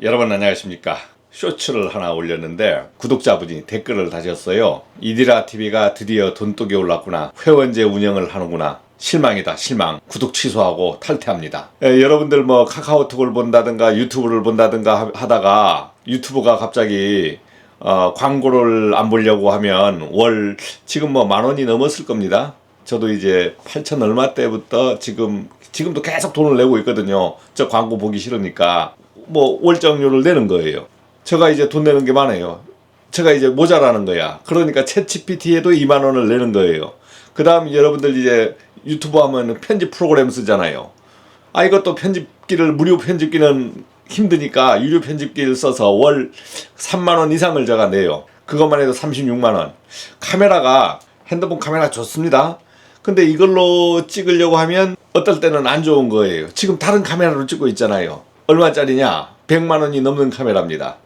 여러분 안녕하십니까. 쇼츠를 하나 올렸는데 구독자분이 댓글을 다셨어요. 이디라TV가 드디어 돈독에 올랐구나. 회원제 운영을 하는구나. 실망이다 실망. 구독 취소하고 탈퇴합니다. 여러분들 뭐 카카오톡을 본다든가 유튜브를 본다든가 하다가 유튜브가 갑자기 광고를 안 보려고 하면 월 지금 뭐 10,000원이 넘었을 겁니다. 저도 이제 8,000 얼마 때부터 지금도 계속 돈을 내고 있거든요. 저 광고 보기 싫으니까 뭐 월정료를 내는 거예요. 제가 이제 돈 내는 게 많아요. 제가 이제 모자라는 거야. 그러니까 챗GPT에도 20,000원을 내는 거예요. 그 다음 여러분들 이제 유튜브 하면 편집 프로그램 쓰잖아요. 이것도 편집기를 무료 편집기는 힘드니까 유료 편집기를 써서 월 30,000원 이상을 제가 내요. 그것만 해도 360,000원. 카메라가 핸드폰 카메라 좋습니다. 근데 이걸로 찍으려고 하면 어떨 때는 안 좋은 거예요. 지금 다른 카메라로 찍고 있잖아요. 얼마짜리냐? 100만원이 넘는 카메라입니다.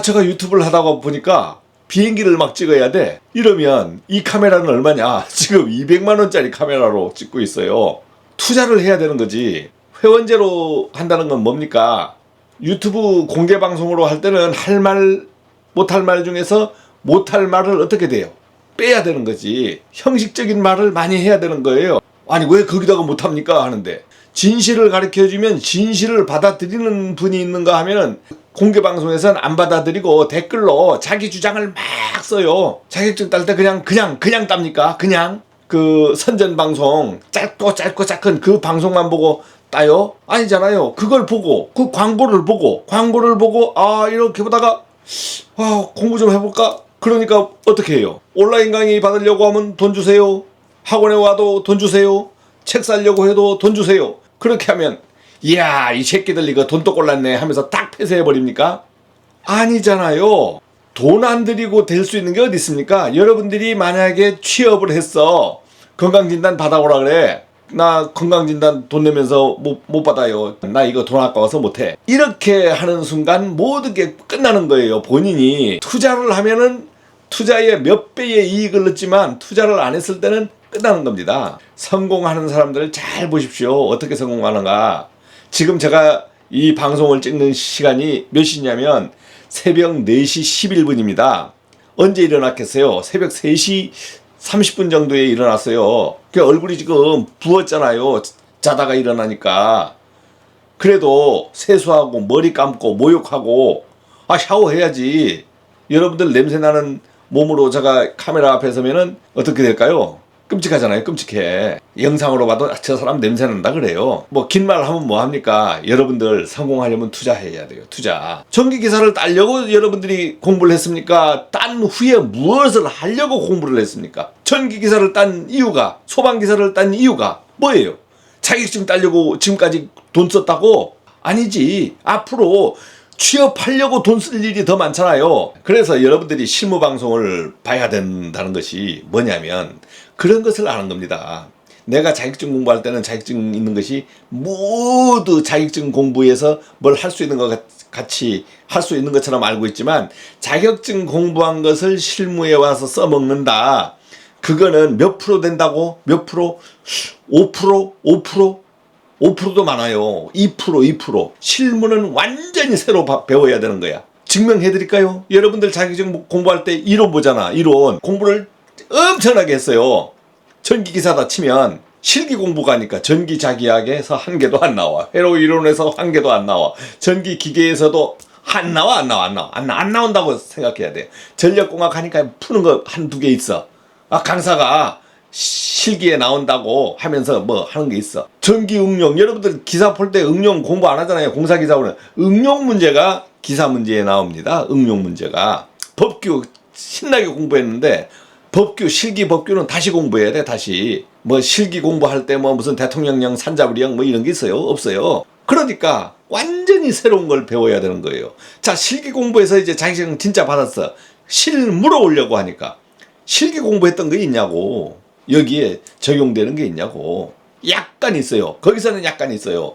제가 유튜브를 하다가 보니까 비행기를 막 찍어야 돼. 이러면 이 카메라는 얼마냐? 지금 200만원짜리 카메라로 찍고 있어요. 투자를 해야 되는 거지. 회원제로 한다는 건 뭡니까? 유튜브 공개 방송으로 할 때는 할 말, 못할 말 중에서 못할 말을 어떻게 돼요? 빼야 되는 거지. 형식적인 말을 많이 해야 되는 거예요. 아니 왜 거기다가 못합니까? 하는데 진실을 가르쳐주면 진실을 받아들이는 분이 있는가 하면은 공개방송에서는 안 받아들이고 댓글로 자기 주장을 막 써요. 자격증 딸 때 그냥 땁니까? 그냥 그 선전방송 짧고 작은 그 방송만 보고 따요? 아니잖아요. 그걸 보고 그 광고를 보고 이렇게 보다가 공부 좀 해볼까? 그러니까 어떻게 해요? 온라인 강의 받으려고 하면 돈 주세요. 학원에 와도 돈 주세요. 책 사려고 해도 돈 주세요. 그렇게 하면 이야 이 새끼들 이거 돈도 골랐네 하면서 딱 폐쇄해버립니까? 아니잖아요. 돈 안 들이고 될 수 있는 게 어디 있습니까? 여러분들이 만약에 취업을 했어. 건강진단 받아오라 그래. 나 건강진단 돈 내면서 못 받아요. 나 이거 돈 아까워서 못해. 이렇게 하는 순간 모든 게 끝나는 거예요. 본인이 투자를 하면은 투자에 몇 배의 이익을 얻지만 투자를 안 했을 때는 끝나는 겁니다. 성공하는 사람들을 잘 보십시오. 어떻게 성공하는가. 지금 제가 이 방송을 찍는 시간이 몇 시냐면 새벽 4시 11분입니다. 언제 일어났겠어요? 새벽 3시 30분 정도에 일어났어요. 그 얼굴이 지금 부었잖아요. 자다가 일어나니까. 그래도 세수하고 머리 감고 목욕하고 샤워해야지. 여러분들 냄새나는 몸으로 제가 카메라 앞에 서면은 어떻게 될까요? 끔찍하잖아요. 끔찍해. 영상으로 봐도 저 사람 냄새난다 그래요. 뭐 긴 말 하면 뭐합니까? 여러분들 성공하려면 투자해야 돼요. 투자. 전기기사를 따려고 여러분들이 공부를 했습니까? 딴 후에 무엇을 하려고 공부를 했습니까? 전기기사를 딴 이유가, 소방기사를 딴 이유가 뭐예요? 자격증 따려고 지금까지 돈 썼다고? 아니지. 앞으로 취업하려고 돈 쓸 일이 더 많잖아요. 그래서 여러분들이 실무방송을 봐야 된다는 것이 뭐냐면 그런 것을 아는 겁니다. 내가 자격증 공부할 때는 자격증 있는 것이 모두 자격증 공부에서 뭘 할 수 있는 것 같이 할 수 있는 것처럼 알고 있지만 자격증 공부한 것을 실무에 와서 써먹는다. 그거는 몇 프로 된다고? 몇 프로? 5%? 5%도 많아요. 2%. 실무는 완전히 새로 배워야 되는 거야. 증명해드릴까요? 여러분들 자격증 공부할 때 이론 보잖아. 이론. 공부를 엄청나게 했어요. 전기기사다 치면 실기 공부가 하니까 전기자기학에서 한 개도 안 나와. 회로 이론에서 한 개도 안 나와. 전기기계에서도 안 나온다고 생각해야 돼. 전력공학 하니까 푸는 거 한두 개 있어. 강사가 실기에 나온다고 하면서 뭐 하는 게 있어. 전기 응용. 여러분들 기사 볼 때 응용 공부 안 하잖아요. 공사기사고는. 응용 문제가 기사 문제에 나옵니다. 응용 문제가. 법규 신나게 공부했는데 실기 법규는 다시 공부해야 돼. 다시. 뭐 실기 공부할 때 뭐 무슨 대통령령 산자부령 뭐 이런 게 있어요? 없어요. 그러니까 완전히 새로운 걸 배워야 되는 거예요. 자, 실기 공부해서 이제 자격증 진짜 받았어. 실무로 오려고 하니까 실기 공부했던 게 있냐고. 여기에 적용되는 게 있냐고. 약간 있어요. 거기서는 약간 있어요.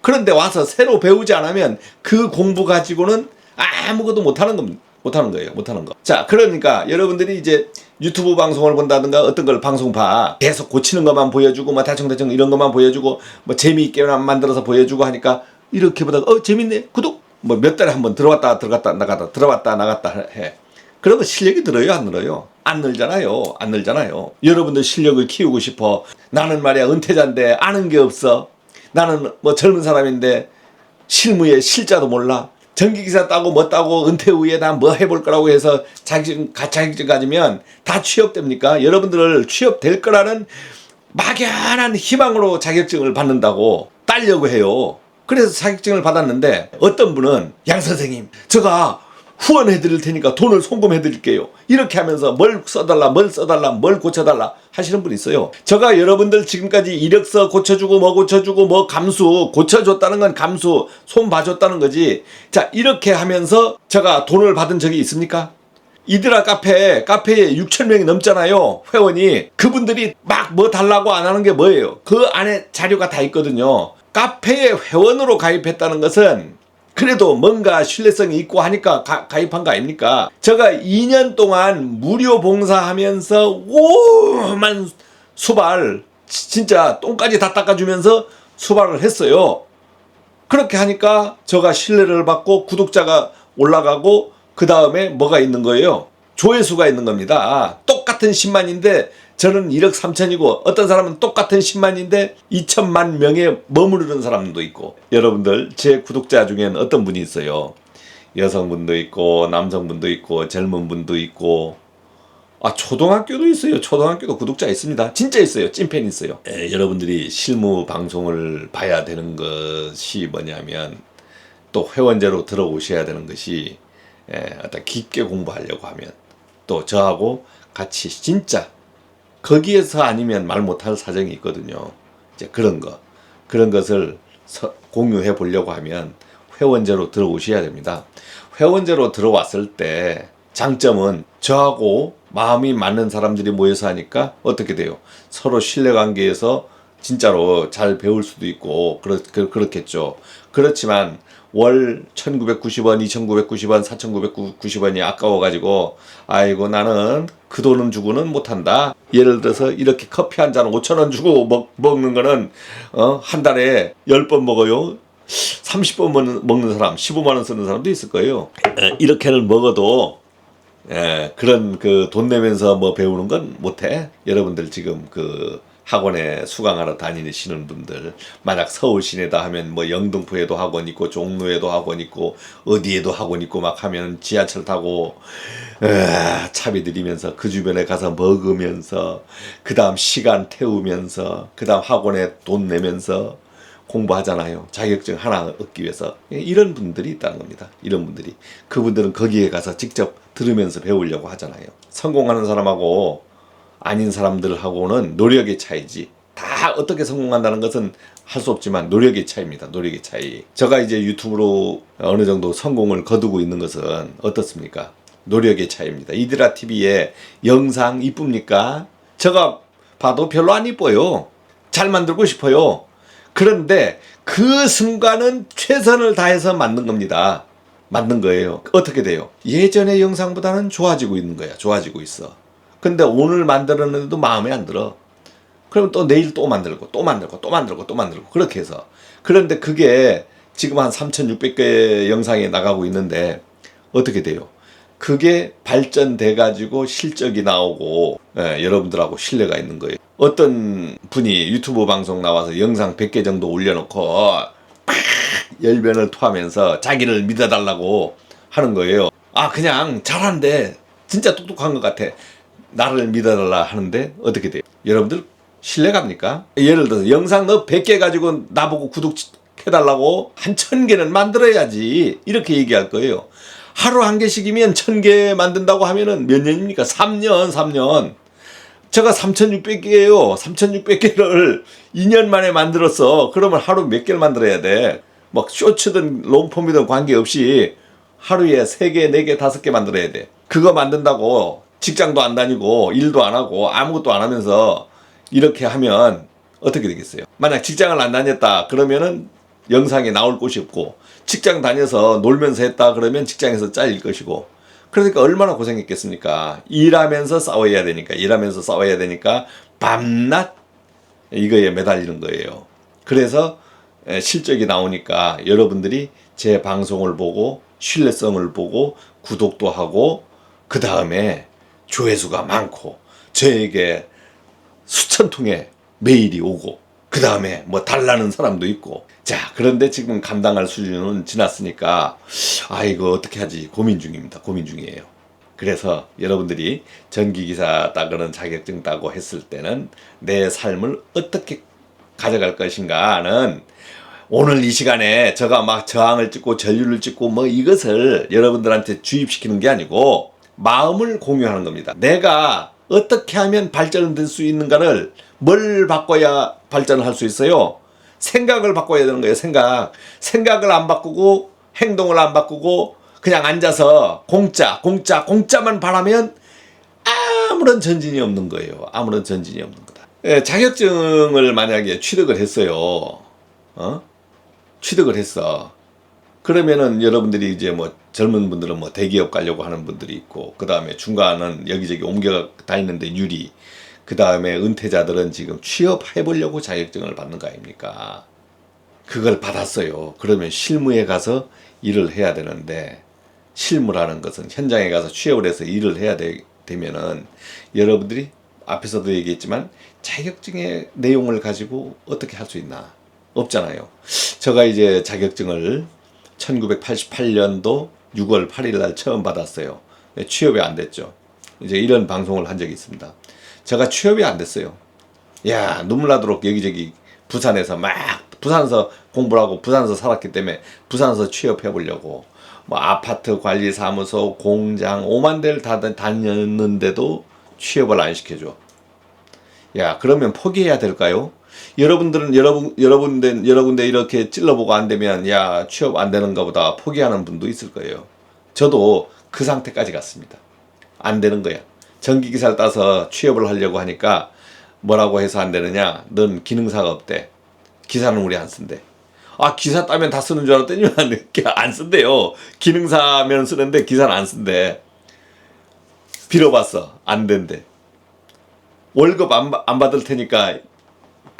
그런데 와서 새로 배우지 않으면 그 공부 가지고는 아무것도 못하는 겁니다. 못하는 거. 자, 그러니까 여러분들이 이제 유튜브 방송을 본다든가 어떤 걸 방송 봐. 계속 고치는 것만 보여주고 뭐 대충 이런 것만 보여주고 뭐 재미있게만 만들어서 보여주고 하니까 이렇게 보다가 재밌네. 구독. 뭐 몇 달에 한 번 들어왔다 나갔다 들어왔다 나갔다 해. 그러면 실력이 늘어요, 안 늘어요? 안 늘잖아요. 안 늘잖아요. 여러분들 실력을 키우고 싶어. 나는 말이야 은퇴자인데 아는 게 없어. 나는 뭐 젊은 사람인데 실무에 실자도 몰라. 전기기사 따고 뭐 따고 은퇴 후에 나 뭐 해볼 거라고 해서 자격증 가지면 다 취업됩니까? 여러분들을 취업될 거라는 막연한 희망으로 자격증을 받는다고 따려고 해요. 그래서 자격증을 받았는데 어떤 분은 양 선생님 제가 후원해 드릴 테니까 돈을 송금해 드릴게요. 이렇게 하면서 뭘 써달라 뭘 고쳐달라 하시는 분이 있어요. 제가 여러분들 지금까지 이력서 고쳐주고 뭐 고쳐주고 뭐 감수 고쳐줬다는 건 감수 손 봐줬다는 거지. 자 이렇게 하면서 제가 돈을 받은 적이 있습니까? 이드라 카페에 6,000명이 넘잖아요. 회원이. 그분들이 막 뭐 달라고 안 하는 게 뭐예요? 그 안에 자료가 다 있거든요. 카페에 회원으로 가입했다는 것은 그래도 뭔가 신뢰성이 있고 하니까 가입한 거 아닙니까? 제가 2년 동안 무료 봉사하면서 오만 수발 진짜 똥까지 다 닦아주면서 수발을 했어요. 그렇게 하니까 제가 신뢰를 받고 구독자가 올라가고 그 다음에 뭐가 있는 거예요? 조회수가 있는 겁니다. 똑같은 10만인데 저는 1억 3천이고 어떤 사람은 똑같은 10만인데 2천만 명에 머무르는 사람도 있고. 여러분들 제 구독자 중에는 어떤 분이 있어요. 여성분도 있고 남성분도 있고 젊은 분도 있고 초등학교도 있어요. 초등학교도 구독자 있습니다. 진짜 있어요. 찐팬 있어요. 여러분들이 실무 방송을 봐야 되는 것이 뭐냐면 또 회원제로 들어오셔야 되는 것이 어떤 깊게 공부하려고 하면 또 저하고 같이 진짜 거기에서 아니면 말 못할 사정이 있거든요. 이제 그런 것을 공유해 보려고 하면 회원제로 들어오셔야 됩니다. 회원제로 들어왔을 때 장점은 저하고 마음이 맞는 사람들이 모여서 하니까 어떻게 돼요? 서로 신뢰관계에서 진짜로 잘 배울 수도 있고 그렇겠죠. 그렇지만 월 1,990원, 2,990원, 4,990원이 아까워가지고 아이고 나는 그 돈은 주고는 못한다. 예를 들어서 이렇게 커피 한 잔 5,000원 주고 먹는 거는 한 달에 10번 먹어요. 30번 먹는 사람, 15만 원 쓰는 사람도 있을 거예요. 이렇게는 먹어도 그런 그 돈 내면서 뭐 배우는 건 못해. 여러분들 지금 그 학원에 수강하러 다니시는 분들 만약 서울 시내다 하면 뭐 영등포에도 학원 있고 종로에도 학원 있고 어디에도 학원 있고 막 하면 지하철 타고 차비 들이면서 그 주변에 가서 먹으면서 그 다음 시간 태우면서 그 다음 학원에 돈 내면서 공부하잖아요. 자격증 하나 얻기 위해서. 이런 분들이 있다는 겁니다. 이런 분들이. 그분들은 거기에 가서 직접 들으면서 배우려고 하잖아요. 성공하는 사람하고 아닌 사람들하고는 노력의 차이지. 다 어떻게 성공한다는 것은 할 수 없지만 노력의 차이입니다. 노력의 차이. 제가 이제 유튜브로 어느 정도 성공을 거두고 있는 것은 어떻습니까? 노력의 차이입니다. 이드라 TV의 영상 이쁩니까? 제가 봐도 별로 안 이뻐요. 잘 만들고 싶어요. 그런데 그 순간은 최선을 다해서 만든 겁니다. 만든 거예요. 어떻게 돼요? 예전의 영상보다는 좋아지고 있는 거야. 좋아지고 있어. 근데 오늘 만들었는데도 마음에 안 들어. 그러면 또 내일 또 만들고 그렇게 해서. 그런데 그게 지금 한 3,600개 영상이 나가고 있는데 어떻게 돼요? 그게 발전돼 가지고 실적이 나오고 여러분들하고 신뢰가 있는 거예요. 어떤 분이 유튜브 방송 나와서 영상 100개 정도 올려놓고 열변을 토하면서 자기를 믿어달라고 하는 거예요. 그냥 잘하는데 진짜 똑똑한 것 같아. 나를 믿어달라 하는데 어떻게 돼요? 여러분들 신뢰갑니까? 예를 들어서 영상 너 100개 가지고 나보고 구독해달라고 한 1,000개는 만들어야지 이렇게 얘기할 거예요. 하루 한 개씩이면 1,000개 만든다고 하면은 몇 년입니까? 3년. 제가 3,600개예요. 3,600개를 2년 만에 만들었어. 그러면 하루 몇 개를 만들어야 돼? 막 쇼츠든 롱폼이든 관계없이 하루에 3개, 4개, 5개 만들어야 돼. 그거 만든다고 직장도 안 다니고 일도 안 하고 아무것도 안 하면서 이렇게 하면 어떻게 되겠어요? 만약 직장을 안 다녔다 그러면은 영상에 나올 곳이 없고 직장 다녀서 놀면서 했다 그러면 직장에서 잘릴 것이고 그러니까 얼마나 고생했겠습니까? 일하면서 싸워야 되니까 밤낮 이거에 매달리는 거예요. 그래서 실적이 나오니까 여러분들이 제 방송을 보고 신뢰성을 보고 구독도 하고 그 다음에 조회수가 많고 저에게 수천 통의 메일이 오고 그 다음에 뭐 달라는 사람도 있고 자 그런데 지금 감당할 수준은 지났으니까 아 이거 어떻게 하지 고민 중입니다. 고민 중이에요. 그래서 여러분들이 전기기사 따거나 자격증 따고 했을 때는 내 삶을 어떻게 가져갈 것인가는 오늘 이 시간에 제가 막 저항을 찍고 전류를 찍고 뭐 이것을 여러분들한테 주입시키는 게 아니고 마음을 공유하는 겁니다. 내가 어떻게 하면 발전될 수 있는가를 뭘 바꿔야 발전을 할 수 있어요? 생각을 바꿔야 되는 거예요. 생각을 안 바꾸고 행동을 안 바꾸고 그냥 앉아서 공짜만 바라면 아무런 전진이 없는 거예요. 아무런 전진이 없는 거다. 예, 자격증을 만약에 취득을 했어요. 취득을 했어. 그러면은 여러분들이 이제 뭐 젊은 분들은 뭐 대기업 가려고 하는 분들이 있고, 그 다음에 중간은 여기저기 옮겨 다니는데 유리, 그 다음에 은퇴자들은 지금 취업해보려고 자격증을 받는 거 아닙니까? 그걸 받았어요. 그러면 실무에 가서 일을 해야 되는데, 실무라는 것은 현장에 가서 취업을 해서 일을 해야 되면은 여러분들이 앞에서도 얘기했지만 자격증의 내용을 가지고 어떻게 할 수 있나? 없잖아요. 제가 이제 자격증을 1988년도 6월 8일 날 처음 받았어요. 취업이 안 됐죠. 이제 이런 방송을 한 적이 있습니다. 제가 취업이 안 됐어요. 야, 눈물 나도록 여기저기 부산에서 부산에서 공부를 하고 부산에서 살았기 때문에 부산에서 취업해 보려고 뭐 아파트 관리 사무소, 공장 5만 대를 다 다녔는데도 취업을 안 시켜줘. 야, 그러면 포기해야 될까요? 여러분들은 여러 군데 이렇게 찔러보고 안 되면 야 취업 안 되는가 보다 포기하는 분도 있을 거예요. 저도 그 상태까지 갔습니다. 안 되는 거야. 전기기사를 따서 취업을 하려고 하니까 뭐라고 해서 안 되느냐, 넌 기능사가 없대. 기사는 우리 안 쓴대. 아, 기사 따면 다 쓰는 줄 알았더니 안 쓴대요. 기능사면 쓰는데 기사는 안 쓴대. 빌어봤어. 안 된대. 월급 안 받을 테니까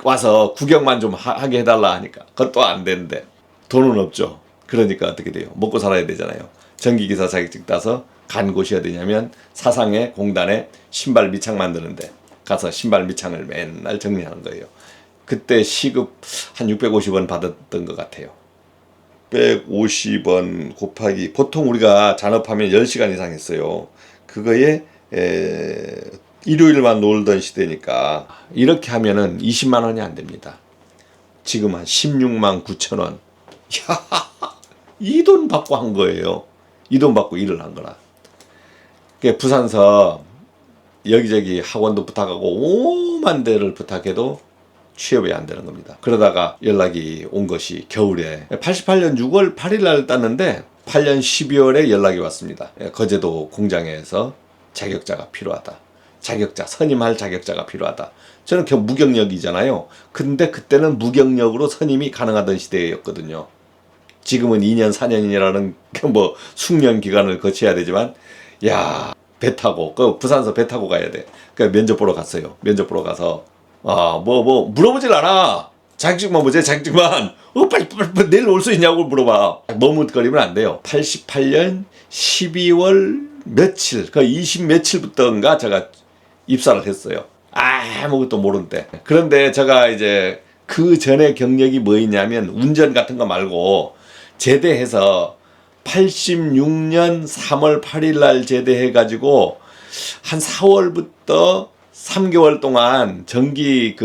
와서 구경만 좀 하게 해달라 하니까 그것도 안 되는데 돈은 없죠. 그러니까 어떻게 돼요? 먹고 살아야 되잖아요. 전기기사 자격증 따서 간 곳이 어디냐면 사상의 공단에 신발 밑창 만드는데 가서 신발 밑창을 맨날 정리하는 거예요. 그때 시급 한 650원 받았던 것 같아요. 150원 곱하기 보통 우리가 잔업하면 10시간 이상 했어요. 그거에 일요일만 놀던 시대니까 이렇게 하면은 20만 원이 안 됩니다. 지금 한 16만 9천 원. 이 돈 받고 한 거예요. 이 돈 받고 일을 한 거라. 부산서 여기저기 학원도 부탁하고 5만 대를 부탁해도 취업이 안 되는 겁니다. 그러다가 연락이 온 것이 겨울에 88년 6월 8일 날 땄는데 8년 12월에 연락이 왔습니다. 거제도 공장에서 자격자가 필요하다. 선임할 자격자가 필요하다. 저는 무경력이잖아요. 근데 그때는 무경력으로 선임이 가능하던 시대였거든요. 지금은 2년, 4년이라는 뭐 숙련 기간을 거쳐야 되지만, 야, 배 타고, 부산서 배 타고 가야 돼. 면접 보러 갔어요. 면접 보러 가서, 물어보질 않아. 자격증만 보지, 자격증만. 빨리 내일 올 수 있냐고 물어봐. 머뭇거리면 안 돼요. 88년 12월 며칠, 20 며칠부터인가 제가 입사를 했어요. 아무것도 모르는데. 그런데 제가 이제 그 전에 경력이 뭐 있냐면 운전 같은 거 말고 제대해서 86년 3월 8일 날 제대해가지고 한 4월부터 3개월 동안 전기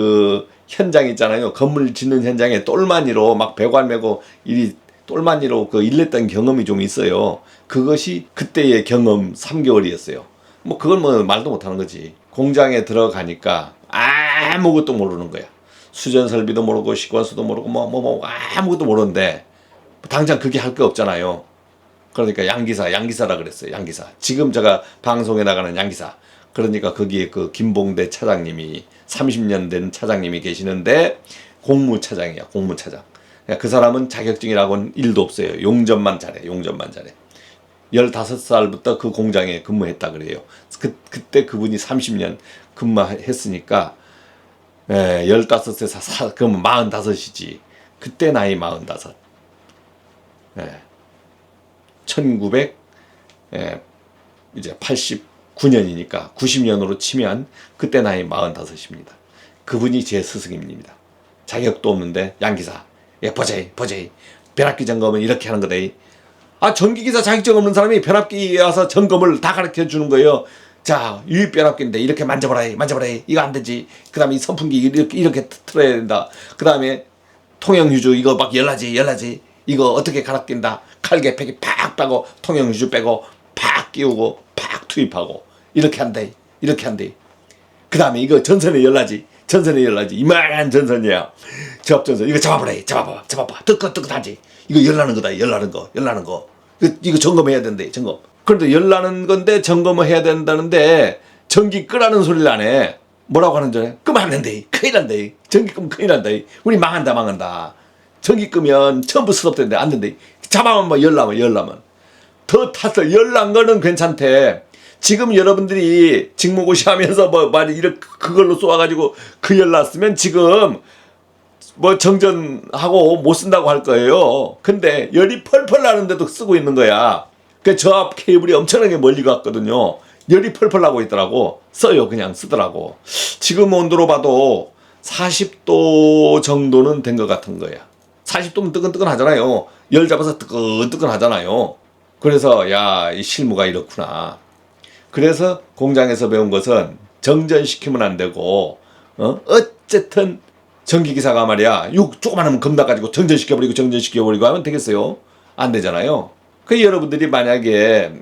현장 있잖아요. 건물 짓는 현장에 똘마니로 막 배관 메고 똘마니로 일했던 경험이 좀 있어요. 그것이 그때의 경험 3개월이었어요. 그건 말도 못하는 거지. 공장에 들어가니까 아무것도 모르는 거야. 수전 설비도 모르고 시관수도 모르고 아무것도 모르는데 당장 그게 할 게 없잖아요. 그러니까 양기사라 그랬어요. 양기사. 지금 제가 방송에 나가는 양기사. 그러니까 거기에 김봉대 차장님이 30년 된 차장님이 계시는데 공무차장이야. 공무차장. 그 사람은 자격증이라고는 일도 없어요. 용접만 잘해. 15살부터 그 공장에 근무했다 그래요. 그때 그분이 30년 근무했으니까 15세에서 그러면 45이지. 그때 나이 45. 1900 이제 89년이니까 90년으로 치면 그때 나이 45입니다. 그분이 제 스승입니다. 자격도 없는데 양기사 보자이 변압기 점검은 이렇게 하는 거다. 전기기사 자격증 없는 사람이 변압기에 와서 점검을 다 가르쳐 주는 거예요. 자, 유입 변압기인데 이렇게 만져보라 이거 안 되지. 그 다음에 선풍기 이렇게 틀어야 된다. 그 다음에 통영휴주 이거 막 열나지 이거 어떻게 갈아 낀다. 칼개팩이 팍 빼고 통영휴주 빼고 팍 끼우고 팍 투입하고 이렇게 한대. 그 다음에 이거 전선에 열나지 이만한 전선이야. 접전선 이거 잡아봐 뜨끈뜨끈하지. 이거 열나는 거 이거 점검해야 된대. 점검. 그런데 열나는 건데 점검을 해야 된다는데 전기 끄라는 소리를 안 해. 뭐라고 하는 줄 알아요? 끄면 안 된대. 큰일 난대. 전기 끄면 큰일 난다. 우리 망한다. 전기 끄면 전부 스톱된대. 안 된대. 잡아만 열나면 더 탔어. 열난 거는 괜찮대. 지금 여러분들이 직무고시 하면서 이렇게 그걸로 쏘아가지고 열났으면 지금 정전하고 못 쓴다고 할 거예요. 근데 열이 펄펄 나는데도 쓰고 있는 거야. 그 저압 케이블이 엄청나게 멀리 갔거든요. 열이 펄펄 나고 있더라고. 써요. 그냥 쓰더라고. 지금 온도로 봐도 40도 정도는 된 것 같은 거야. 40도면 뜨끈뜨끈 하잖아요. 열 잡아서 뜨끈뜨끈 하잖아요. 그래서 이 실무가 이렇구나. 그래서 공장에서 배운 것은 정전시키면 안 되고 어쨌든 전기기사가 말이야 조그마하면 겁나 가지고 정전시켜버리고 하면 되겠어요? 안 되잖아요. 그 여러분들이 만약에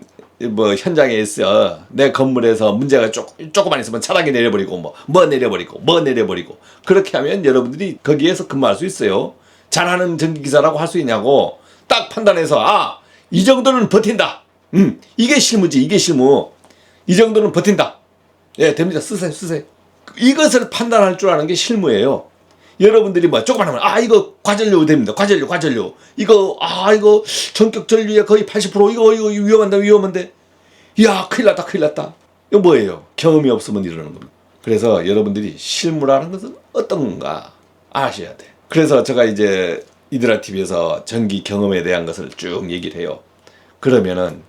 현장에 있어 내 건물에서 문제가 조금만 있으면 차단기 내려버리고 내려버리고 그렇게 하면 여러분들이 거기에서 근무할 수 있어요. 잘하는 전기기사라고 할 수 있냐고 딱 판단해서 이 정도는 버틴다. 이게 실무지. 이 정도는 버틴다. 됩니다. 쓰세요. 이것을 판단할 줄 아는 게 실무예요. 여러분들이 조금만 하면 이거 과전료 됩니다. 과전료. 이거 전격 전류에 거의 80% 이거 위험한데. 이야, 큰일 났다. 이거 뭐예요? 경험이 없으면 이러는 겁니다. 그래서 여러분들이 실무라는 것은 어떤 건가 아셔야 돼. 그래서 제가 이제 이드라 TV에서 전기 경험에 대한 것을 쭉 얘기를 해요. 그러면은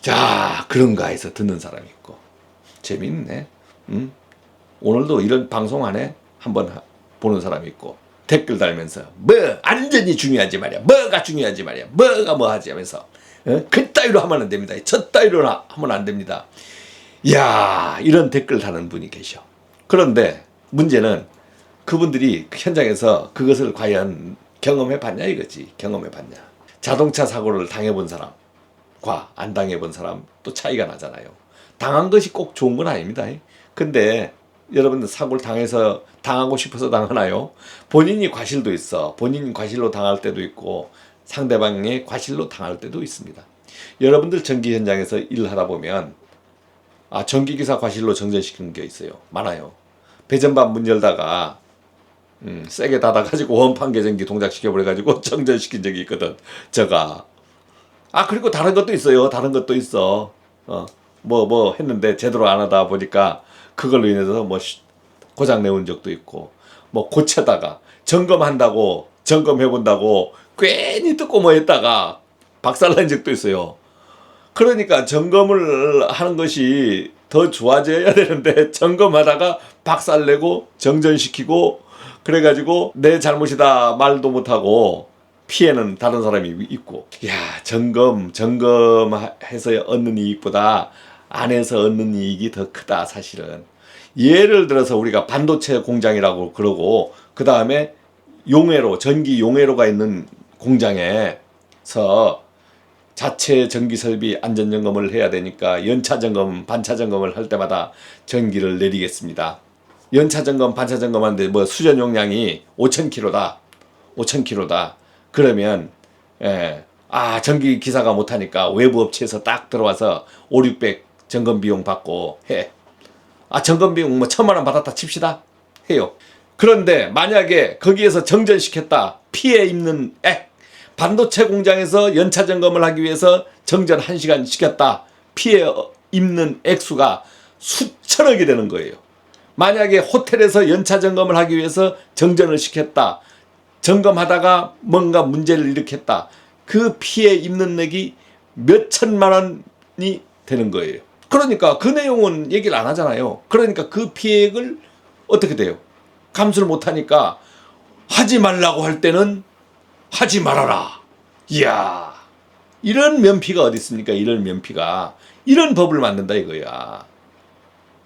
자, 그런가 해서 듣는 사람이 있고 재밌네. 오늘도 이런 방송 안에 한번 보는 사람이 있고 댓글 달면서 안전이 중요하지 말이야. 뭐가 중요하지 말이야. 뭐가 뭐하지 하면서 그따위로 하면 안 됩니다. 저따위로 하면 안 됩니다. 이야, 이런 댓글 다는 분이 계셔. 그런데 문제는 그분들이 현장에서 그것을 과연 경험해 봤냐 이거지. 자동차 사고를 당해본 사람과 안 당해본 사람 또 차이가 나잖아요. 당한 것이 꼭 좋은 건 아닙니다. 근데 여러분들 사고를 당하고 싶어서 당하나요? 본인이 과실도 있어. 본인 과실로 당할 때도 있고 상대방의 과실로 당할 때도 있습니다. 여러분들 전기 현장에서 일을 하다 보면 전기기사 과실로 정전시키는 게 있어요. 많아요. 배전반 문 열다가 세게 닫아가지고 원판 계전기 동작시켜버려가지고 정전시킨 적이 있거든. 그리고 다른 것도 있어요. 했는데 제대로 안 하다 보니까 그걸로 인해서 고장 내온 적도 있고 고쳐다가 점검해본다고 괜히 듣고 했다가 박살난 적도 있어요. 그러니까 점검을 하는 것이 더 좋아져야 되는데 점검하다가 박살내고 정전시키고 그래가지고 내 잘못이다 말도 못하고 피해는 다른 사람이 있고 점검해서 얻는 이익보다 안에서 얻는 이익이 더 크다. 사실은 예를 들어서 우리가 반도체 공장이라고 그러고 그 다음에 전기 용해로가 있는 공장에서 자체 전기설비 안전점검을 해야 되니까 연차점검, 반차점검을 할 때마다 전기를 내리겠습니다. 연차점검, 반차점검 하는데 수전 용량이 5,000kg다. 그러면 전기 기사가 못하니까 외부 업체에서 딱 들어와서 5,600 점검 비용 받고 해. 점검 비용 1,000만 원 받았다 칩시다. 해요. 그런데 만약에 거기에서 정전시켰다. 피해 입는 반도체 공장에서 연차 점검을 하기 위해서 정전 1시간 시켰다. 피해 입는 액수가 수천억이 되는 거예요. 만약에 호텔에서 연차 점검을 하기 위해서 정전을 시켰다. 점검하다가 뭔가 문제를 일으켰다. 그 피해 입는 넥이 몇 천만 원이 되는 거예요. 그러니까 그 내용은 얘기를 안 하잖아요. 그러니까 그 피해액을 어떻게 돼요? 감수를 못하니까 하지 말라고 할 때는 하지 말아라. 이야, 이런 면피가 어디 있습니까? 이런 면피가. 이런 법을 만든다 이거야.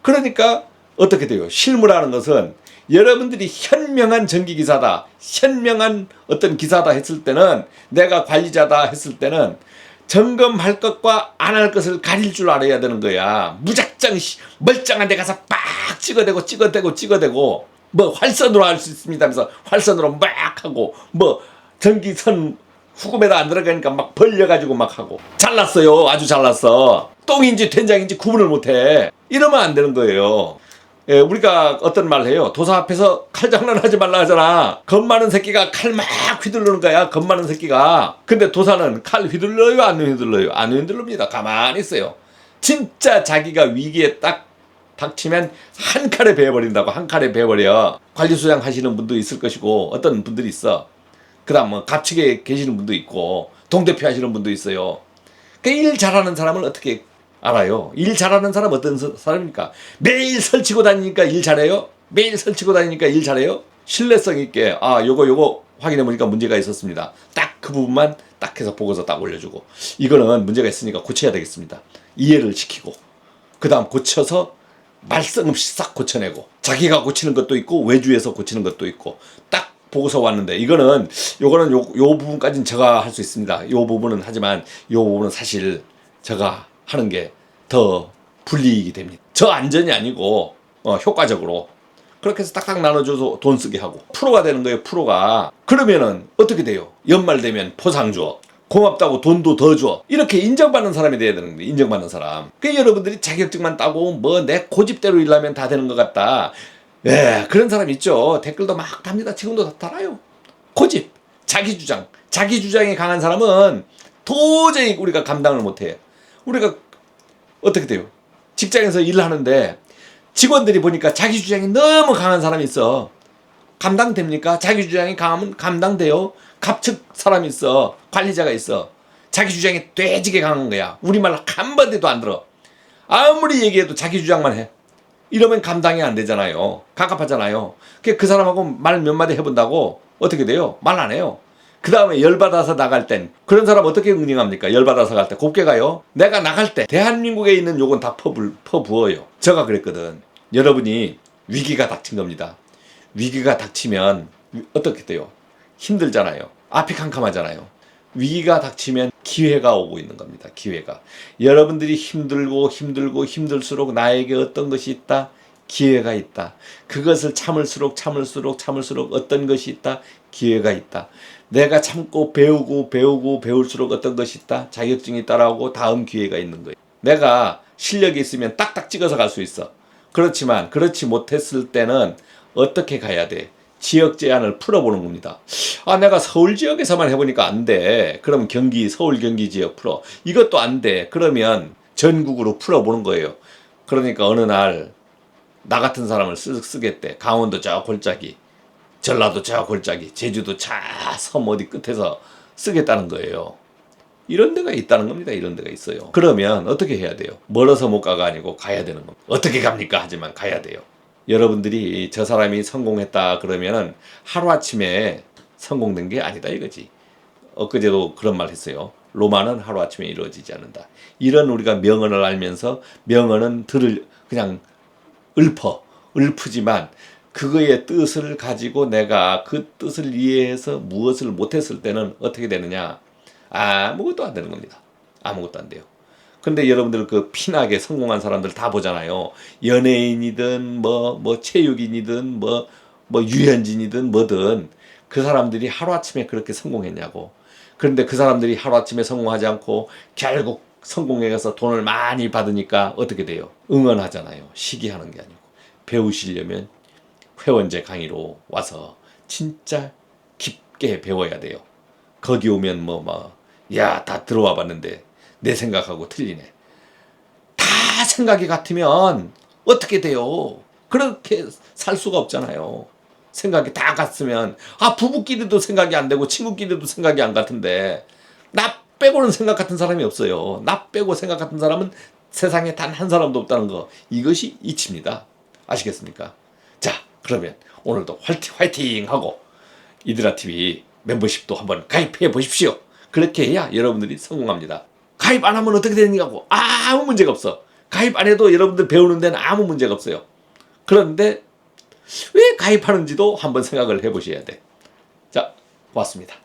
그러니까 어떻게 돼요? 실무라는 것은 여러분들이 현명한 정기기사다, 현명한 어떤 기사다 했을 때는, 내가 관리자다 했을 때는 점검할 것과 안 할 것을 가릴 줄 알아야 되는 거야. 무작정 멀쩡한 데 가서 빡 찍어대고 뭐 활선으로 할 수 있습니다 하면서 활선으로 막 하고, 뭐 전기선 후금에다 안 들어가니까 막 벌려가지고 막 하고, 잘났어요. 아주 잘났어. 똥인지 된장인지 구분을 못해. 이러면 안 되는 거예요. 예, 우리가 어떤 말 해요. 도사 앞에서 칼 장난하지 말라 하잖아. 겁 많은 새끼가 칼 막 휘두르는 거야. 겁 많은 새끼가. 근데 도사는 칼 휘둘러요? 안 휘둘러요? 안 휘둘릅니다. 가만히 있어요. 진짜 자기가 위기에 딱 닥치면 한 칼에 베어버린다고. 한 칼에 베어버려. 관리소장 하시는 분도 있을 것이고, 어떤 분들이 있어. 그 다음 뭐 갑측에 계시는 분도 있고, 동대표 하시는 분도 있어요. 그 일 잘하는 사람을 어떻게 알아요? 일 잘하는 사람 어떤 사람입니까? 매일 설치고 다니니까 일 잘해요? 매일 설치고 다니니까 일 잘해요? 신뢰성 있게, 요거 확인해 보니까 문제가 있었습니다. 딱 그 부분만 딱 해서 보고서 딱 올려주고, 이거는 문제가 있으니까 고쳐야 되겠습니다. 이해를 시키고, 그 다음 고쳐서 말썽 없이 싹 고쳐내고, 자기가 고치는 것도 있고 외주에서 고치는 것도 있고, 딱 보고서 왔는데, 요거는 요 부분까지는 제가 할 수 있습니다. 요 부분은 하지만 요 부분은 사실 제가 하는 게 더 불리익이 됩니다. 저 안전이 아니고 효과적으로 그렇게 해서 딱딱 나눠줘서 돈 쓰게 하고, 프로가 되는 거예요. 프로가. 그러면은 어떻게 돼요? 연말 되면 포상 줘, 고맙다고 돈도 더 줘. 이렇게 인정받는 사람이 돼야 되는 거예요. 인정받는 사람. 그 여러분들이 자격증만 따고 뭐 내 고집대로 일하면 다 되는 것 같다, 예, 그런 사람 있죠. 댓글도 막 답니다. 지금도 다 달아요. 고집, 자기 주장이 강한 사람은 도저히 우리가 감당을 못해요. 우리가 어떻게 돼요? 직장에서 일을 하는데 직원들이 보니까 자기 주장이 너무 강한 사람이 있어. 감당됩니까? 자기 주장이 강하면 감당돼요. 갑측 사람이 있어. 관리자가 있어. 자기 주장이 되지게 강한 거야. 우리말 한 번도 안 들어. 아무리 얘기해도 자기 주장만 해. 이러면 감당이 안 되잖아요. 갑갑하잖아요. 그 사람하고 말 몇 마디 해본다고 어떻게 돼요? 말 안 해요. 그 다음에 열받아서 나갈 땐 그런 사람 어떻게 응징합니까? 열받아서 갈 때 곱게 가요. 내가 나갈 때 대한민국에 있는 요건 다 퍼부어요. 제가 그랬거든. 여러분이 위기가 닥친 겁니다. 위기가 닥치면 어떻게 돼요? 힘들잖아요. 앞이 캄캄하잖아요. 위기가 닥치면 기회가 오고 있는 겁니다. 기회가. 여러분들이 힘들수록 나에게 어떤 것이 있다? 기회가 있다. 그것을 참을수록 어떤 것이 있다? 기회가 있다. 내가 참고 배울수록 어떤 것이 있다? 자격증이 따라오고 다음 기회가 있는 거예요. 내가 실력이 있으면 딱딱 찍어서 갈 수 있어. 그렇지만 그렇지 못했을 때는 어떻게 가야 돼? 지역 제한을 풀어보는 겁니다. 내가 서울 지역에서만 해보니까 안 돼. 그럼 서울 경기 지역 풀어. 이것도 안 돼. 그러면 전국으로 풀어보는 거예요. 그러니까 어느 날 나 같은 사람을 쓰겠대. 강원도 저 골짜기, 전라도 저 골짜기, 제주도 섬 어디 끝에서 쓰겠다는 거예요. 이런 데가 있다는 겁니다. 이런 데가 있어요. 그러면 어떻게 해야 돼요? 멀어서 못 가가 아니고 가야 되는 겁니다. 어떻게 갑니까? 하지만 가야 돼요. 여러분들이 저 사람이 성공했다 그러면은 하루아침에 성공된 게 아니다 이거지. 엊그제도 그런 말 했어요. 로마는 하루아침에 이루어지지 않는다. 이런 우리가 명언을 알면서, 명언은 그냥 읊지만 그거의 뜻을 가지고 내가 그 뜻을 이해해서 무엇을 못했을 때는 어떻게 되느냐? 아무것도 안 되는 겁니다. 아무것도 안 돼요. 근데 여러분들 그 피나게 성공한 사람들 다 보잖아요. 연예인이든 체육인이든 유현진이든 뭐든 그 사람들이 하루아침에 그렇게 성공했냐고. 그런데 그 사람들이 하루아침에 성공하지 않고 결국 성공에 가서 돈을 많이 받으니까 어떻게 돼요? 응원하잖아요. 시기하는 게 아니고. 배우시려면 회원제 강의로 와서 진짜 깊게 배워야 돼요. 거기 오면 다 들어와 봤는데 내 생각하고 틀리네. 다 생각이 같으면 어떻게 돼요? 그렇게 살 수가 없잖아요. 생각이 다 같으면 부부끼리도 생각이 안 되고 친구끼리도 생각이 안 같은데 나 빼고는 생각 같은 사람이 없어요. 나 빼고 생각 같은 사람은 세상에 단 한 사람도 없다는 거. 이것이 이치입니다. 아시겠습니까? 자, 그러면 오늘도 화이팅 하고 이드라TV 멤버십도 한번 가입해 보십시오. 그렇게 해야 여러분들이 성공합니다. 가입 안 하면 어떻게 되느냐고. 아무 문제가 없어. 가입 안 해도 여러분들 배우는 데는 아무 문제가 없어요. 그런데 왜 가입하는지도 한번 생각을 해보셔야 돼. 자, 고맙습니다.